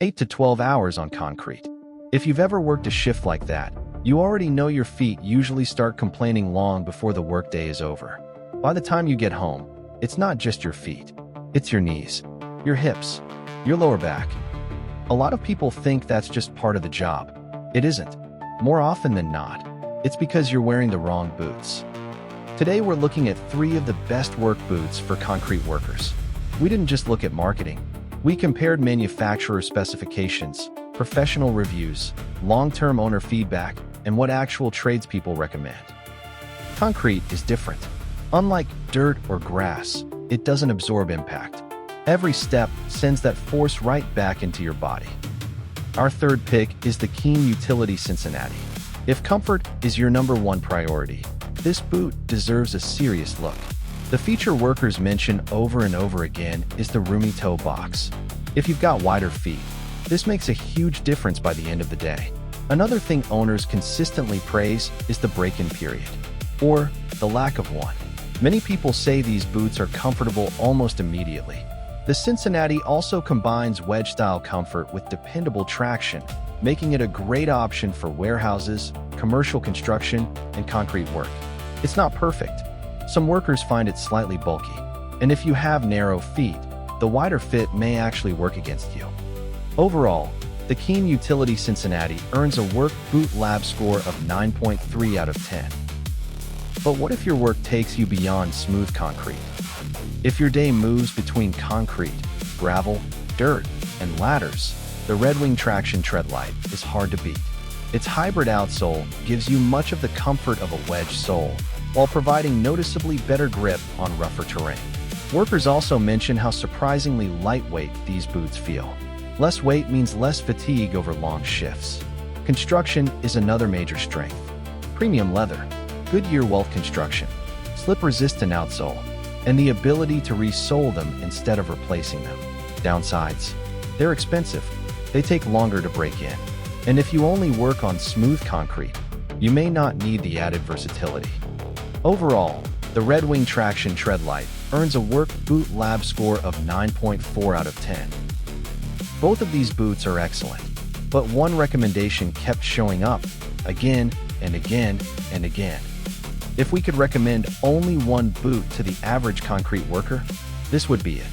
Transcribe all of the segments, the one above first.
8 to 12 hours on concrete. If you've ever worked a shift like that, you already know your feet usually start complaining long before the workday is over. By the time you get home, it's not just your feet. It's your knees, your hips, your lower back. A lot of people think that's just part of the job. It isn't. More often than not, it's because you're wearing the wrong boots. Today we're looking at 3 of the best work boots for concrete workers. We didn't just look at marketing. We compared manufacturer specifications, professional reviews, long-term owner feedback, and what actual tradespeople recommend. Concrete is different. Unlike dirt or grass, it doesn't absorb impact. Every step sends that force right back into your body. Our third pick is the Keen Utility Cincinnati. If comfort is your #1 priority, this boot deserves a serious look. The feature workers mention over and over again is the roomy toe box. If you've got wider feet, this makes a huge difference by the end of the day. Another thing owners consistently praise is the break-in period, or the lack of one. Many people say these boots are comfortable almost immediately. The Cincinnati also combines wedge-style comfort with dependable traction, making it a great option for warehouses, commercial construction, and concrete work. It's not perfect. Some workers find it slightly bulky, and if you have narrow feet, the wider fit may actually work against you. Overall, the Keen Utility Cincinnati earns a Work Boot Lab score of 9.3 out of 10. But what if your work takes you beyond smooth concrete? If your day moves between concrete, gravel, dirt, and ladders, the Red Wing Traction Tread Lite is hard to beat. Its hybrid outsole gives you much of the comfort of a wedge sole, while providing noticeably better grip on rougher terrain. Workers also mention how surprisingly lightweight these boots feel. Less weight means less fatigue over long shifts. Construction is another major strength. Premium leather, Goodyear welt construction, slip-resistant outsole, and the ability to re-sole them instead of replacing them. Downsides: they're expensive, they take longer to break in, and if you only work on smooth concrete, you may not need the added versatility. Overall, the Red Wing Traction Tread Lite earns a Work Boot Lab score of 9.4 out of 10. Both of these boots are excellent, but one recommendation kept showing up again and again and again. If we could recommend only one boot to the average concrete worker, this would be it: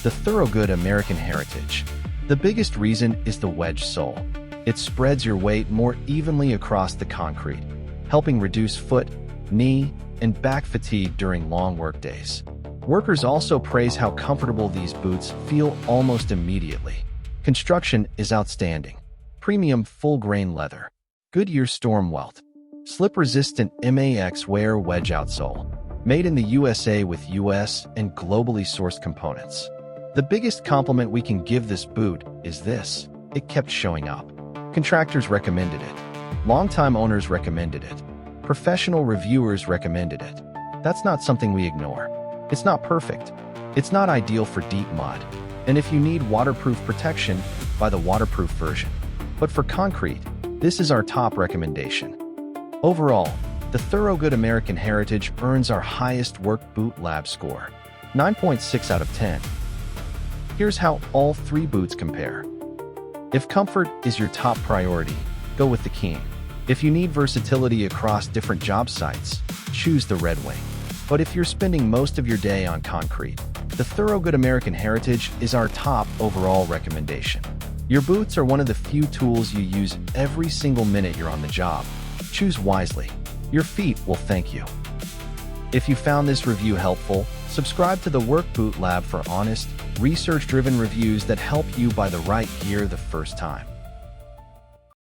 the Thorogood American Heritage. The biggest reason is the wedge sole. It spreads your weight more evenly across the concrete, helping reduce foot, knee, and back fatigue during long work days. Workers also praise how comfortable these boots feel almost immediately. Construction is outstanding. Premium full-grain leather, Goodyear storm welt, slip-resistant MAX wear wedge outsole, made in the USA with US and globally sourced components. The biggest compliment we can give this boot is this: it kept showing up. Contractors recommended it. Longtime owners recommended it. Professional reviewers recommended it. That's not something we ignore. It's not perfect. It's not ideal for deep mud. And if you need waterproof protection, buy the waterproof version. But for concrete, this is our top recommendation. Overall, the Thorogood American Heritage earns our highest Work Boot Lab score, 9.6 out of 10. Here's how all 3 boots compare. If comfort is your top priority, go with the Keen. If you need versatility across different job sites, choose the Red Wing. But if you're spending most of your day on concrete, the Thorogood American Heritage is our top overall recommendation. Your boots are one of the few tools you use every single minute you're on the job. Choose wisely. Your feet will thank you. If you found this review helpful, subscribe to the Work Boot Lab for honest, research-driven reviews that help you buy the right gear the first time.